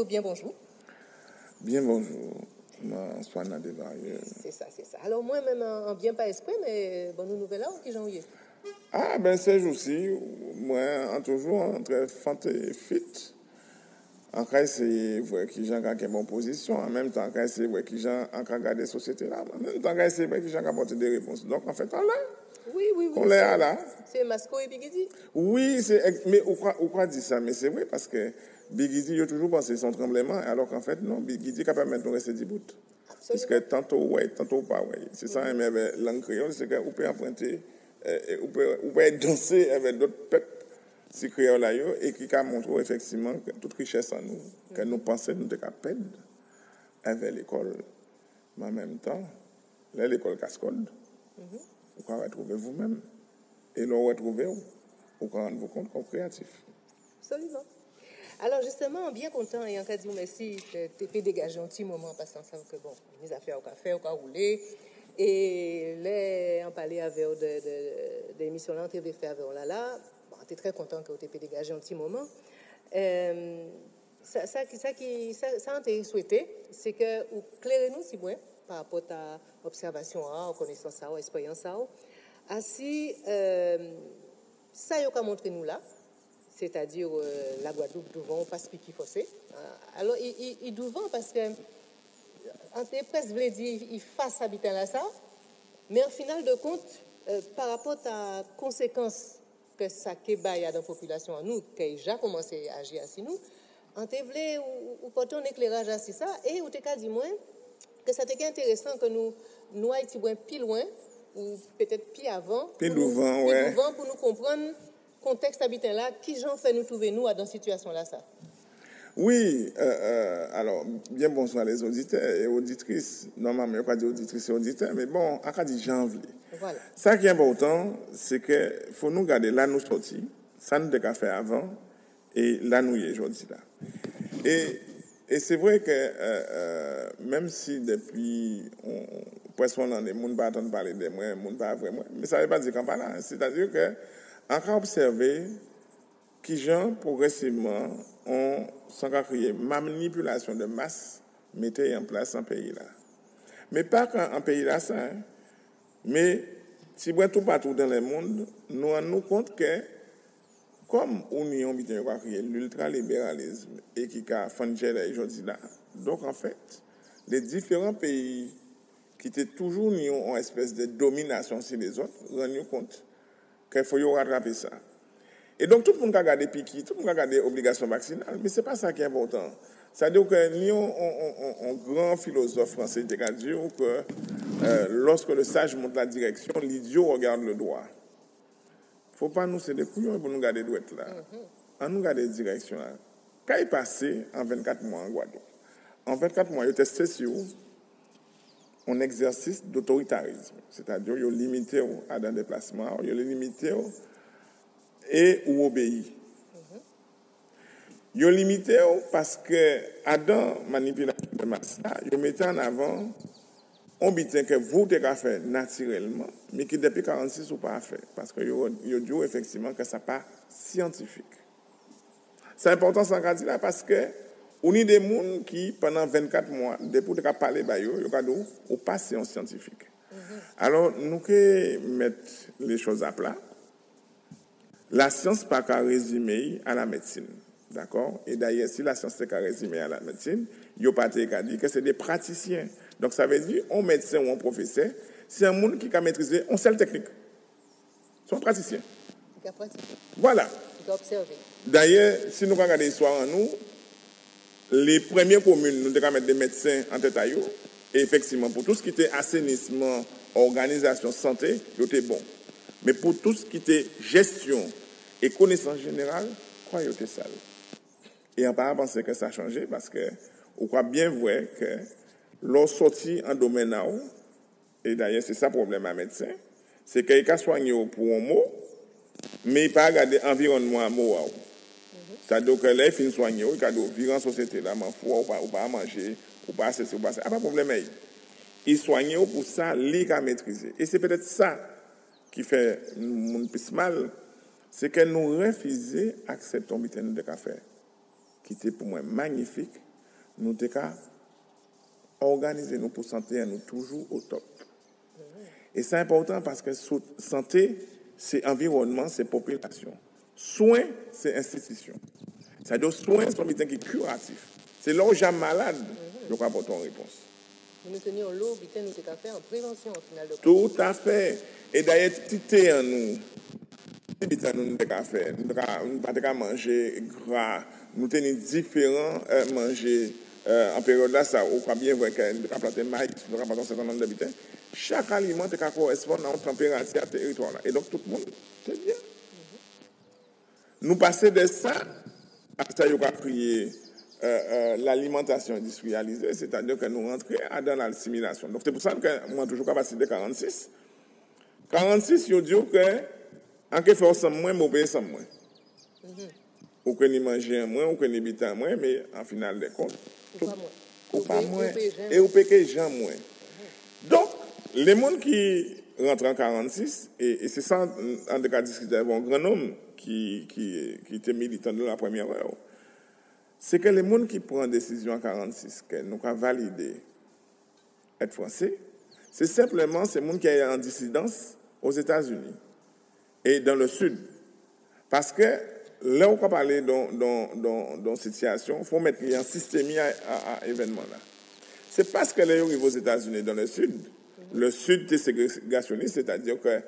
bien bonjour. Bien bonjour. Moi, Soana Desvarieux. C'est ça. Alors, moi-même, en bien pas esprit, mais bonne nouvelle là, ou qui j'en ai? Ah, ben, ces jours-ci, moi, en toujours entre fente et fit. En cas, c'est vrai que j'ai une bonne position. En même temps, c'est vrai que j'ai regardé la société là. En même temps, c'est vrai que j'ai apporté des réponses. Donc, en fait, on l'a. Oui. On l'a là. C'est Masco et Bigidi? Oui, mais on croit dire ça, mais c'est vrai parce que Bigidi, il a toujours pensé son tremblement, alors qu'en fait, non, Bigidi est capable de mettre rester 10 bouts. Puisque tantôt ouais, tantôt pas ouais. C'est ça, mais langue créole, c'est qu'on peut emprunter, on peut danser avec d'autres peuples, si créole là, et qui a montré effectivement que toute richesse en nous, que nous pensons nous devons perdre avec l'école. Mais en même temps, là, l'école casse-code, vous pouvez retrouver vous-même. Et l'on retrouve, vous pouvez rendre compte qu'on est créatif. Absolument. Alors justement, bien content et en cas de merci, tu peux dégager un petit moment parce qu'on sait que bon, les affaires au café, au cas rouler. Et là, on parlait avec de l'émission là, on t'avait fait avec là. Bon, tu es très content que tu peux dégager un petit moment. Ça on t'a souhaité, c'est que vous clairez-nous si bien par rapport à l'observation, aux connaissances, aux expériences. Ainsi, ça y a montré nous là. C'est-à-dire la Guadeloupe devant pas piquer fossé. Alors il devant parce que en presse veut dire il fasse habiter là ça, mais en final de compte par rapport à conséquences que ça kébaye dans la population en nous qui a déjà commencé à agir ainsi nous, en te voulait ou porter un éclairage à ça et ou te cas dit moins que ça était intéressant que nous Haïti plus loin ou peut-être plus avant plus devant pour nous comprendre contexte habitant là, qui j'en fait nous trouver nous dans cette situation-là, ça? Oui, alors, bien bonsoir les auditeurs et auditrices. Normalement, je ne vais pas dire auditrices et auditeurs, mais bon, on va dire janvier. Voilà. Ça qui est important, c'est qu'il faut nous garder là nous sortis, ça nous devons faire avant, et là nous y est aujourd'hui là. Et c'est vrai que même si depuis, presque on a des gens qui ne parler de moi, des gens pas vraiment, mais ça ne veut pas dire qu'on parle là. C'est-à-dire que on a observé qui gens progressivement ont sans créer manipulation de masse mettez en place en pays là. Mais pas qu'en pays là ça, hein, mais si vous tout partout dans le monde, nous rendons compte que comme l'Union a créé l'ultralibéralisme et qui a fondé aujourd'hui là, donc en fait, les différents pays qui étaient toujours en espèce de domination sur les autres, rendent compte qu'il faut rattraper ça. Et donc, tout le monde a gardé piqui, tout le monde a gardé obligation vaccinale, mais ce n'est pas ça qui est important. C'est-à-dire que nous, un grand philosophe français qui a dit que lorsque le sage montre la direction, l'idiot regarde le droit. Il ne faut pas nous céder couillons pour nous garder droite là. On nous garde la direction là. Quand il est passé en 24 mois en Guadeloupe, en 24 mois, il a testé sur un exercice d'autoritarisme. C'est-à-dire qu'il a limité à un déplacement, il a limité et ou obéit. Ils ont limité parce que Adam manipulation de masse, ils mettent en avant un bitin que vous devez faire naturellement, mais qui depuis 46 ou pas fait, parce que ils dit effectivement que ça n'est pas scientifique. C'est important sans dire là parce que on a des gens qui pendant 24 mois depuis de parler ba yo ou pas scientifique. Alors nous que mettre les choses à plat. La science pas qu'à résumer à la médecine, d'accord? Et d'ailleurs, si la science n'est qu'à résumer à la médecine, il n'y a pas qu'à dire que c'est des praticiens. Donc ça veut dire, un médecin ou un professeur, c'est un monde qui a maîtrisé une seule technique. C'est un praticien. Voilà. D'ailleurs, si nous regardons l'histoire en nous, les premières communes, nous devons mettre des médecins en tête à eux. Et effectivement, pour tout ce qui était assainissement, organisation, santé, c'était bon. Mais pour tout ce qui était gestion et connaissance générale, quoi, il était sale. Et on pas penser que ça a changé parce que on croit bien vrai que lorsqu'on sortit en domaine là, et d'ailleurs c'est ça le problème à médecin, c'est qu'il a soigné pour un mot, mais il n'a pas regardé l'environnement à mot. C'est-à-dire que là, il finit soigner, il a vivre en société là, ou pas manger, ou pas assez, ou pas assez. Ah, pas de problème. Il soigne pour ça, il a maîtrisé. Et c'est peut-être ça qui fait mon plus mal, c'est que nous refusons d'accepter un bitin de café qui était pour moi magnifique, nous avons organisé nous pour santé, nous toujours au top. Et c'est important parce que santé, c'est environnement, c'est population. Soins, c'est institution. C'est-à-dire soins sont des qui sont curatifs. C'est là où j'ai malade, je crois apporter une réponse. Nous tenions l'eau, nous avons fait en prévention au final. Tout à fait. Et d'ailleurs, petit en nous, nous avons fait. Nous n'avons pas manger gras. Nous avons différents manger en période là, ça, on bien voir que nous avons planté maïs, nous avons planté un certain nombre d'habitants. Chaque aliment correspond à une température à territoire là. Et donc tout le monde, c'est bien. Nous passons de ça à ça, il y a créé l'alimentation industrialisée, c'est-à-dire que nous rentrons dans l'assimilation. Donc c'est pour ça que moi, toujours capacité de 46. 46, je dis que en quelque sorte, c'est moins, mais c'est moins. Ou que nous mangeons moins, ou que nous habitons moins, mais en final de compte, ou pas moins. Et ou que gens moins. Donc, les gens qui rentrent en 46, et c'est ça, en tout cas, discuter avec un grand homme qui était militant de la première heure, c'est que les gens qui prennent décision en 46, que nous avons validé être français, c'est simplement ces gens qui sont en dissidence aux États-Unis et dans le Sud. Parce que là, on va parler dans cette situation, il faut mettre un système à événement là. C'est parce que les gens arrivent aux États-Unis dans le Sud est ségrégationniste, c'est-à-dire que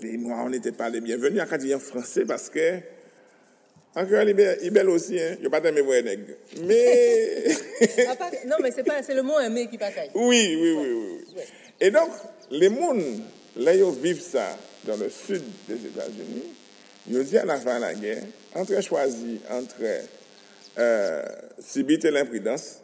les Noirs n'étaient pas les bienvenus. À dire en français parce que en créole, il belle aussi, hein. Il n'y a pas de mémoire nègre. Mais. Non, mais c'est le mot aimé qui bataille. Oui. Et donc, les gens, là, ils vivent ça dans le sud des États-Unis. Ils disent à la fin de la guerre, entre subir et l'imprudence,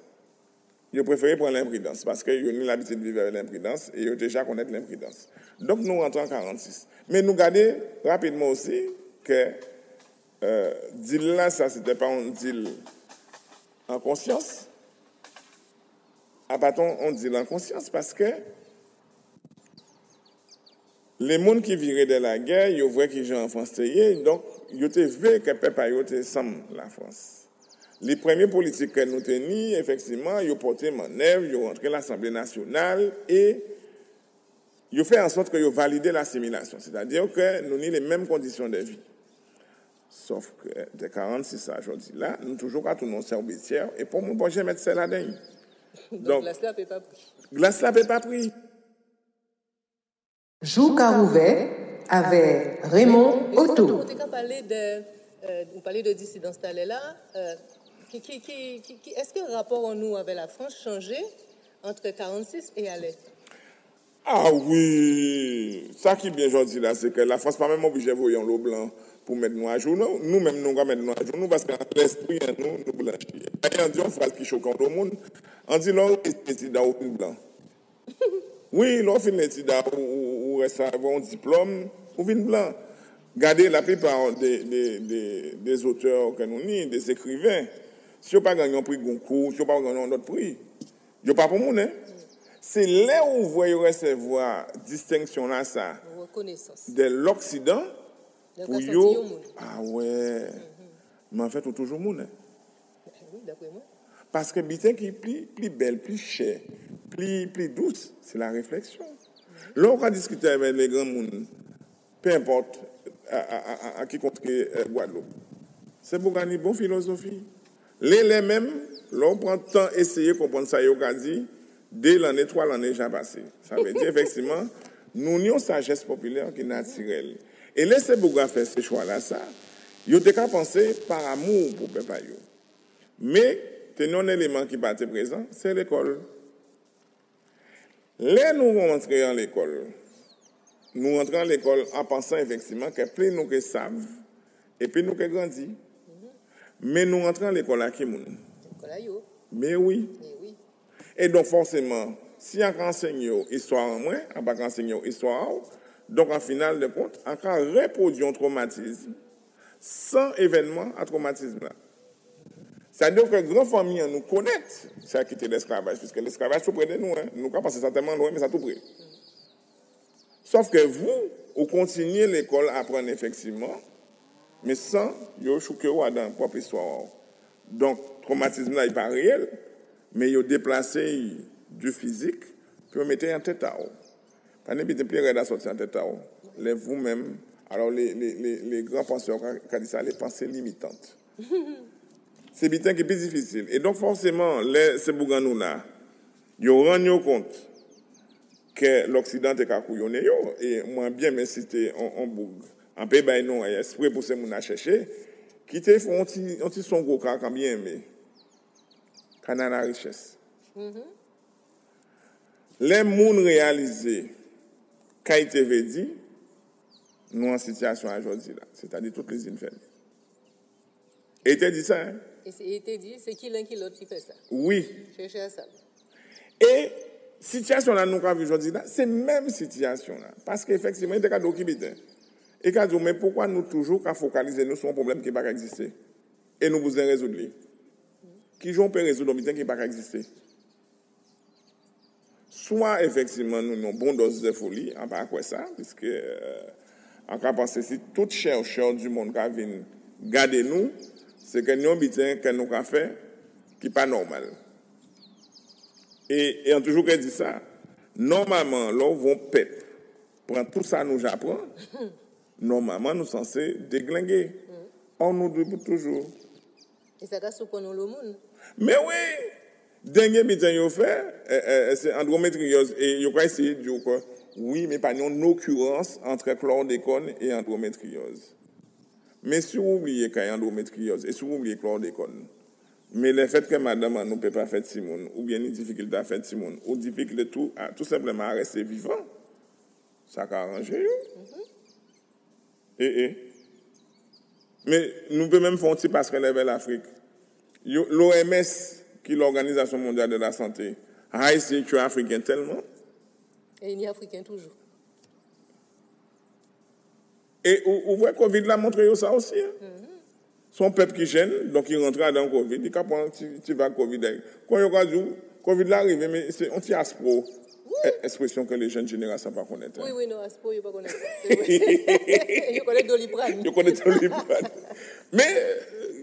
ils préfèrent prendre l'imprudence parce qu'ils ont l'habitude de vivre avec l'imprudence et ils ont déjà connaître l'imprudence. Donc, nous rentrons en 46. Mais nous gardons rapidement aussi que deal là, ça, c'était pas un deal en conscience. À bâton, on dit en conscience parce que les gens qui viraient de la guerre, ils voient qu'ils ont en France, donc ils ont vu que le peuple a semble la France. Les premiers politiques que nous tenions, effectivement, ils ont porté manœuvre, ils ont rentré l'Assemblée nationale et ils ont fait en sorte qu'ils ont validé l'assimilation. C'est-à-dire que nous avons les mêmes conditions de vie. Sauf que de 46 à aujourd'hui, là, nous toujours à tout nos serviteurs et pour moi, je vais mettre ça là-dedans. Donc, glace là n'est pas pris. Glace là n'est pas pris. Jou Carouvet avec Raymond Otto. On t'a parlé de dissidence là. Est-ce que le rapport en nous avec la France changeait entre 46 et à l'est? Ah oui, ça qui est bien gentil là, c'est que la France pas même obligée de voyer en l'eau blanc pour mettre nous à jour. Nous-mêmes, nous allons mettre nous à jour, nous, parce que l'esprit, nous blanchir. On dit une phrase qui choque tout le monde. On dit, l'on est étudiant au blanc. Oui, l'on fait l'étude ou reste avoir un diplôme, ou vin blanc. Regardez la plupart des auteurs que nous avons, des écrivains. Si vous n'avez pas gagné un prix Goncourt, si vous n'avez pas gagné un autre prix, vous n'avez pas pour moi, hein? C'est là où vous voyez recevoir distinction là, ça, de l'Occident, pour yo. Ah ouais. Mais en fait, on toujours moun. Oui, d'après moi. Parce que bitin qui est plus belle, plus chère, plus douce, c'est la réflexion. Là, on va discuter avec les grands moun, peu importe à qui contre Guadeloupe. C'est pour gagner une bonne philosophie. Les mêmes, là, on prend le temps d'essayer de comprendre ça, yo dit, dès l'année 3, l'année déjà passée. Ça veut dire, effectivement, nous avons une sagesse populaire qui est naturelle. Et laissez Bouga faire ce choix-là, ça. Ils ont qu'à penser par amour pour le peuple. Mais, tenons un élément qui est présent, c'est l'école. Là, nous rentrons dans l'école. Nous rentrons dans l'école en pensant effectivement que plus nous que savent, et puis nous que grandis. Mais nous rentrons dans l'école à qui moun? Mais oui. Et donc, forcément, si on enseigne l'histoire en moins, on va enseigner l'histoire en donc, en final de compte, on peut reproduire un traumatisme sans événement à traumatisme là. C'est-à-dire que grand famille nous connaît ça qui était l'esclavage, puisque l'esclavage tout près de nous, hein. Nous pensons certainement loin, mais ça tout près. Sauf que vous continuez l'école à apprendre effectivement, mais sans yo chouke ou dans propre histoire. Donc, traumatisme là, il n'est pas réel, mais ils ont déplacé du physique, puis ils mettent en tête à eux. Pas n'importe plus raide à sortir en tête à eux. Les vous-même, alors les grands penseurs qui disent ça, les pensées limitantes. C'est bien qui est plus difficile. Et donc, forcément, ces bougans là, ils rendent compte que l'Occident est couillonné. Et moi, bien, mais c'était en boug. En pays, ben non, esprit pour ces gens à chercher, qui te font un petit son gros car quand bien aimé. Quand on a la richesse. Les gens réalisés, quand ils te dit, nous en situation aujourd'hui là, c'est-à-dire toutes les îles fermées. Et il t'a dit ça, hein? Et il t'a dit, c'est qui l'un qui l'autre qui fait ça? Oui. Cherchez à ça. Et situation là, nous avons vu aujourd'hui là, c'est même situation là. Parce qu'effectivement, il y a des cas qui bitent. Et quand mais pourquoi nous toujours focaliser nous sur un problème qui n'a pas existé? Et nous besoin résoudre. Qui j'en peut résoudre un problème qui n'a pas existé? Soit effectivement nous avons une bonne dose de folie, en part quoi ça, puisque en cas penser si tout chercheur du monde qui vient garder nous, c'est que nous avons que nous avons fait qui n'est pas normal. Et on toujours dit ça, normalement, là, vont peuple prend tout ça nous apprend, normalement, nous sommes censés déglinguer. On nous dit toujours. Et ça casse pour nous le monde. Mais oui, dernier bitin yo fait, c'est endométriose et yo pas essayer de dire quoi. Oui, mais pas une occurrence entre chlordécone et endométriose. Mais si vous oubliez qu'il y a endométriose et si vous oubliez chlordécone, mais le fait que madame ne peut pas faire Simone, ou bien une difficulté à faire Simone, ou difficulté tout simplement à rester vivant, ça a arrangé. Mais nous pouvons même faire un petit passerelle vers l'Afrique. L'OMS, qui est l'Organisation mondiale de la santé, a essayé de tuer Africains tellement. Et il y a Africains toujours. Et vous voyez, Covid l'a montré ça aussi. Hein? Son peuple qui gêne, donc il rentre dans le Covid, il prend tu vas Covid. Quand il y a Covid l'arrive, mais c'est un petit aspro. Expression que les jeunes générations ne savent pas connaître. Oui, oui, non, aspro, ils ne connaissent pas. Ils connaissent Doliprane. Ils connaissent Doliprane. Mais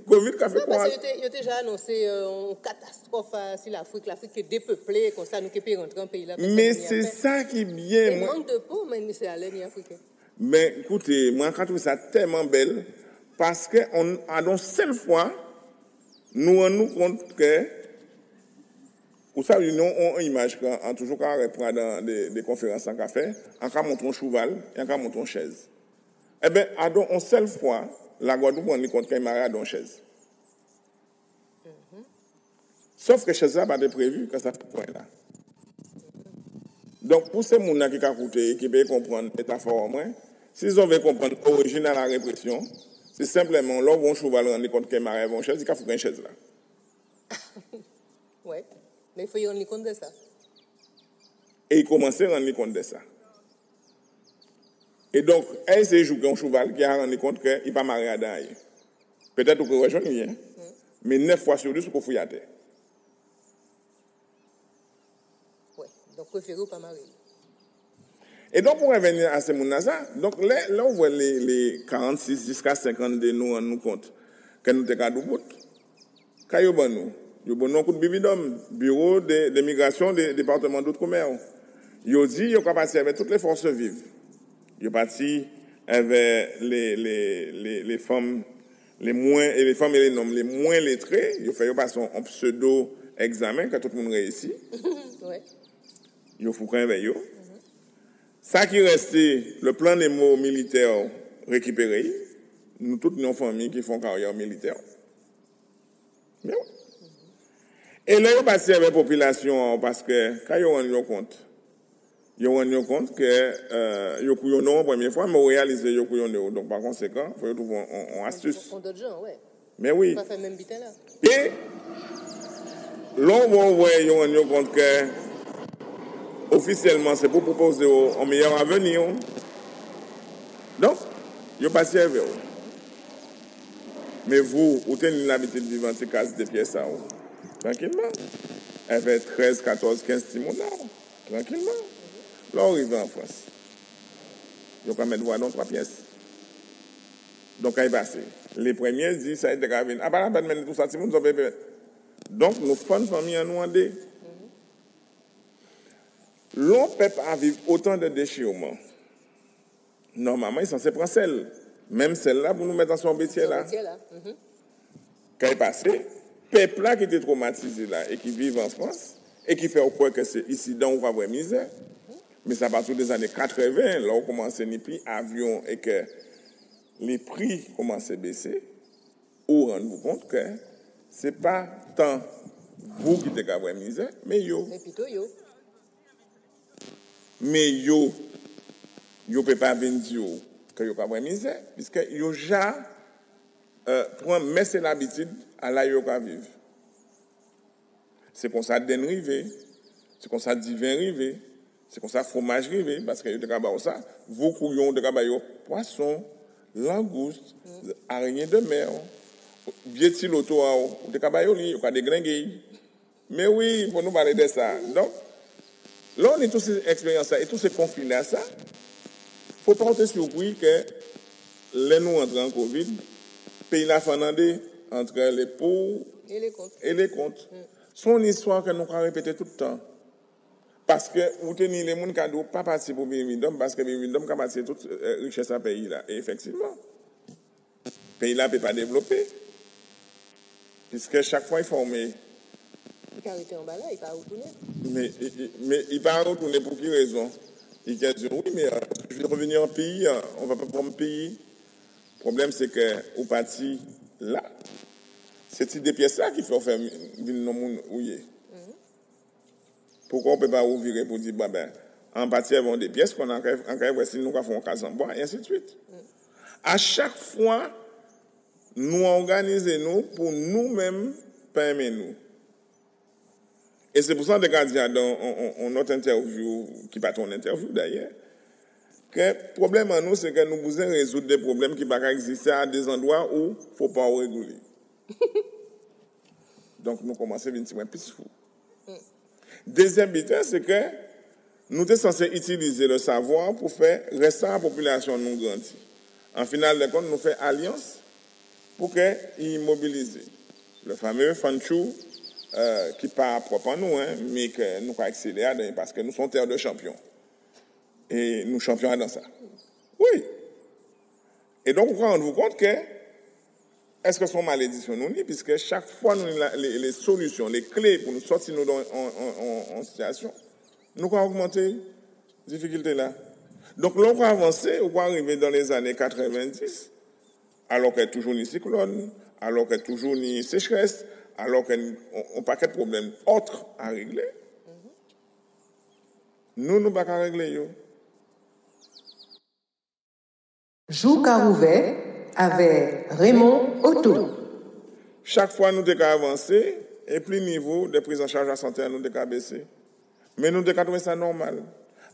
Covid, qu'a fait non, quoi? parce qu'ils ont déjà annoncé une catastrophe sur l'Afrique. L'Afrique est dépeuplée, comme ça, nous ne pouvons pas rentrer dans le pays là. Mais c'est ça qui est bien. Il manque de peau, mais c'est à l'aide africaine. Mais écoutez, moi, je trouve ça tellement belle, parce qu'on a donc seule fois, nous rendons compte que, vous savez, nous avons une image, en toujours quand on reprend dans des conférences en café, on a montré un cheval et on a montré une chaise. Eh bien, à donc une seule fois, la Guadeloupe rend compte qu'il y a une chaise. Sauf que chaise là n'a pas prévu que ça fait point là. Donc, pour ces gens qui ont écouté et qui veulent comprendre la métaphore au moins, s'ils veulent comprendre l'origine de la répression, c'est simplement, là, on cheval rendre compte qu'il y a une chaise, il faut une chaise là. Oui, mais il faut y rendre compte de ça. Et il commençait à rendre compte de ça. Et donc, elle s'est joué un cheval qui a rendu compte qu'il n'est pas marié à Daï. Peut-être que vous rejoignez, hein? Mais 9 fois sur 10, vous pouvez y aller. Oui, donc préférez pas marier. Et donc, pour revenir à ce monde-là, donc là, on voit les 46 jusqu'à 50 de nous, on nous compte que nous sommes à bout. Quand nous avons un coup de bibidum, bureau de migration des départements d'outre-mer. Ils dit qu'ils sont partis avec toutes les forces vives. Ils sont partis avec les femmes, les femmes et les hommes les moins lettrés. Ils ont fait un pseudo-examen quand tout le monde réussit. Ouais. Ils ont fait avec eux. Ça qui restait, le plan des mots militaires récupéré, nous toutes nos familles qui font carrière militaire. Mais oui. Et là, ils ont passé avec la population parce que quand ils ont rendu compte que ils ont eu la première fois, mais ils ont réalisé qu'ils ont eu. Donc, par conséquent, il faut trouver une astuce. On d'autres gens, oui. Mais oui. On va faire même bitin là. Et là, ils ont rendu compte que officiellement, c'est pour proposer un meilleur avenir. Donc, ils ont passé avec eux. Mais vous avez l'habitude de vivre dans ces cases de pièces. Tranquillement. Elle fait 13, 14, 15 petits mois. Tranquillement. Là, on arrive en France. Ils ont mettre dans 3 pièces. Donc, quand il passe, les premiers disent ça a été grave. Ah, pas la peine de mettre tout ça, Simon, ça peut être. Donc, nous faisons famille à nous demander. L'on peut pas vivre autant de déchirements. Normalement, ils sont censés prendre celle. Même celle-là, pour nous mettre dans son métier là. Quand il est passé, peuple là qui était traumatisé là et qui vit en France et qui fait au point que c'est ici dans on va avoir misère. Mais ça part des années 80, là on commence à niper avion et que les prix commencent à baisser. Ou rendez-vous compte que c'est pas tant vous qui êtes avoir misère, mais yo. Mais plutôt yo. Mais yo peut pas venir dire que yo pas avoir misère puisque yo déjà prend mais c'est l'habitude à la yo ka vivre. C'est comme ça den rivé, c'est comme ça divin rivé, c'est comme ça fromage rivé parce que yo te ka ba ça, vous couillon de ka ba yo poisson, langouste, araignée de mer, vieux loto de ka ba yo li, yo ka déglinguer. Mais oui, pour nous parler de ça. Donc là, on est tous ces expériences-là et tous ces conflits-là, ça, il ne faut pas être surpris que les nous entrons en Covid, le pays la fanandé entre les pauvres et les comptes. C'est une histoire que nous avons répétée tout le temps. Parce que vous tenez les gens qui n'ont pas parti pour Birmingham, parce que Birmingham a parti toute richesse à pays là. Et effectivement, le pays là ne peut pas développer. Puisque chaque fois, il faut former. Carité en bas là, il va retourner. Mais il va retourner pour quelle raison? Il va dire oui, mais je vais revenir en pays, on ne va pas prendre le pays. Le problème, c'est qu'au parti là, c'est des pièces là qui font faire venir nos gens ouillés. Pourquoi on ne peut pas ouvrir pour dire, en partie, elles vont des pièces qu'on a en si nous faisons un cas en bois, et ainsi de suite. À chaque fois, nous organisons pour nous-mêmes, pas aimer nous. Et c'est pour ça que je dis dans notre interview, qui n'est pas ton interview d'ailleurs, que le problème en nous, c'est que nous voulons résoudre des problèmes qui ne peuvent pas exister à des endroits où il ne faut pas réguler. Donc nous commençons à venir plus fou. Deuxième but, c'est que nous sommes censés utiliser le savoir pour faire rester la population nous grandir. En final de compte, nous faisons alliance pour qu'ils mobilisent. Le fameux Fanchou, qui pas propre à nous, mais que nous avons accéléré parce que nous sommes terre de champions. Et nous champions dans ça. Oui. Et donc, vous rendez-vous compte que est-ce que c'est une malédiction nous, puisque chaque fois nous les solutions, les clés pour nous sortir nous en situation, nous avons augmenté la difficulté là. Donc, là, on va avancer, on va arriver dans les années 90, alors qu'il y a toujours ni cyclone, alors qu'il y a toujours ni sécheresse, alors qu'on n'a pas de problème autre à régler. Nous ne pouvons pas régler. Jou Carouvet avec Raymond Otto. Chaque fois nous devons avancer, et plus le niveau de prise en charge de la santé nous devons baisser. Mais nous devons trouver ça normal.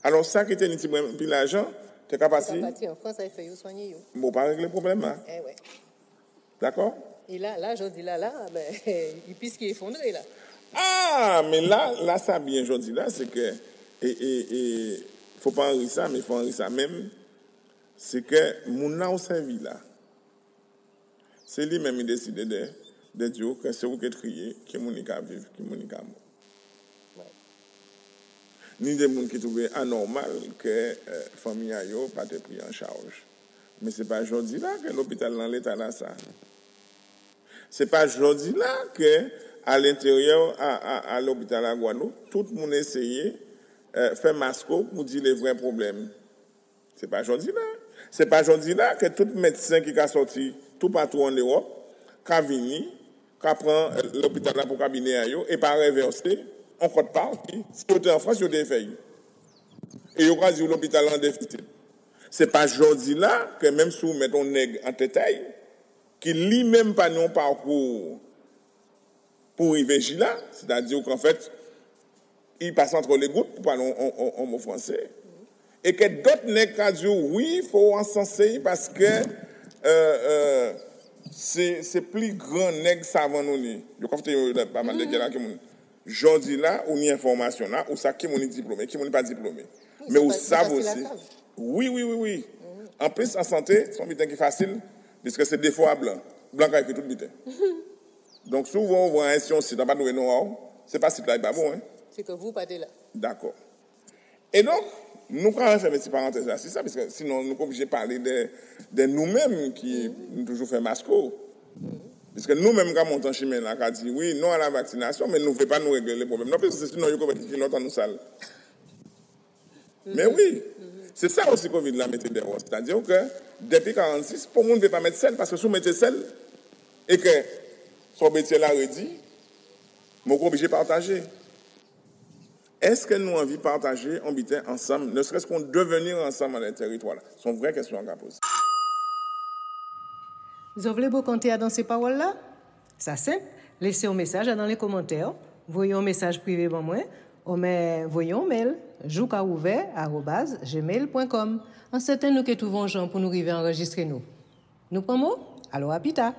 Alors, ça qui était puis l'argent, tu es capable en France, il faut soigner. Bon, pas régler le problème. Hein? Eh ouais. D'accord? Et là, je dis là, il puisse qu'il est effondré là. Ah, mais là, ça bien, je dis là, c'est que, il ne faut pas enrichir ça, mais il faut enrichir ça même. C'est que mon a au servi là. C'est lui-même qui décide de dire que c'est vous qui triez, qui mon ka vivre, qui mon ka mort. Ni des gens qui trouvent anormal que famille a yo pas été pris en charge. Mais c'est pas aujourd'hui là que l'hôpital dans l'état là ça. C'est pas aujourd'hui là que à l'intérieur à l'hôpital à Guadeloupe, tout le monde essayé faire masco pour dire les vrais problèmes. C'est pas aujourd'hui là. C'est pas aujourd'hui là que tout médecin qui a sorti tout partout en Europe, qui vient, qui prend l'hôpital là pour cabinet à yo et pas reversé, on compte pas. Si vous êtes en France, vous avez fait. Et vous avez dit l'hôpital en déficit. C'est pas aujourd'hui là que même si vous mettez un nègre en tête, qui lui-même pas non parcours pour arriver là, c'est-à-dire qu'en fait, il passe entre les gouttes pour parler en mot français. Et que d'autres nègres disent oui, il faut encenser parce que c'est plus grand nègre savant nous. Je crois que il y a pas mal de gens qui m'ont dit là, ou ni information là, ou ça qui m'ont diplômé, qui m'ont pas diplômé. Mais vous savez aussi. Oui. En plus, en santé, c'est un bulletin qui est facile, puisque c'est des fois blanc. Blanc avec tout le bulletin. Donc, souvent, on voit un site, on n'a pas de know-how. C'est pas site là, pas bon. Hein? C'est que vous partez là. D'accord. Et donc, nous, quand on fait une petite parenthèse là, c'est ça, parce que sinon, nous sommes obligés de parler de nous-mêmes qui nous toujours fait masco. Parce que nous-mêmes, quand on monte en chemin là, on dit oui, non à la vaccination, mais nous ne pouvons pas nous régler les problèmes. Non, parce que sinon, il y a des gens qui nous sale. Mais oui, c'est ça aussi Covid là, mettez des roses. C'est-à-dire que depuis 1946, pour le monde ne veut pas mettre sel, parce que si vous mettez sel, et que son métier là redit, nous sommes obligés de partager. Est-ce que nous avons envie de partager, habiter ensemble, ne serait-ce qu'on devenir ensemble dans les territoires là? C'est une vraie question à poser. Vous voulez vous compter dans ces paroles-là? Ça simple. Laissez un message dans les commentaires. Voyez un message privé pour moi. Voyez un mail joukaouvert@gmail.com. En certain nous que trouvons gens pour nous arriver à enregistrer nous. Nous prenons? Alors à pita.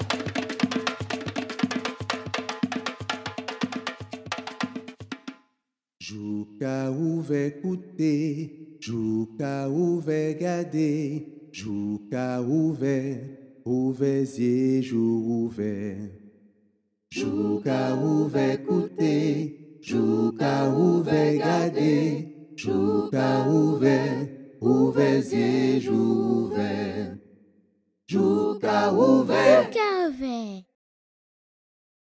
Jouka ouvert écouter, jouka ouvert garder, jouka ouvert, ouvert yeux, jour ouvert. Jouka ouvert écouter, jouka ouvert garder, jouka ouvert, ouvert yeux, jour ouvert. Jouka ouvert.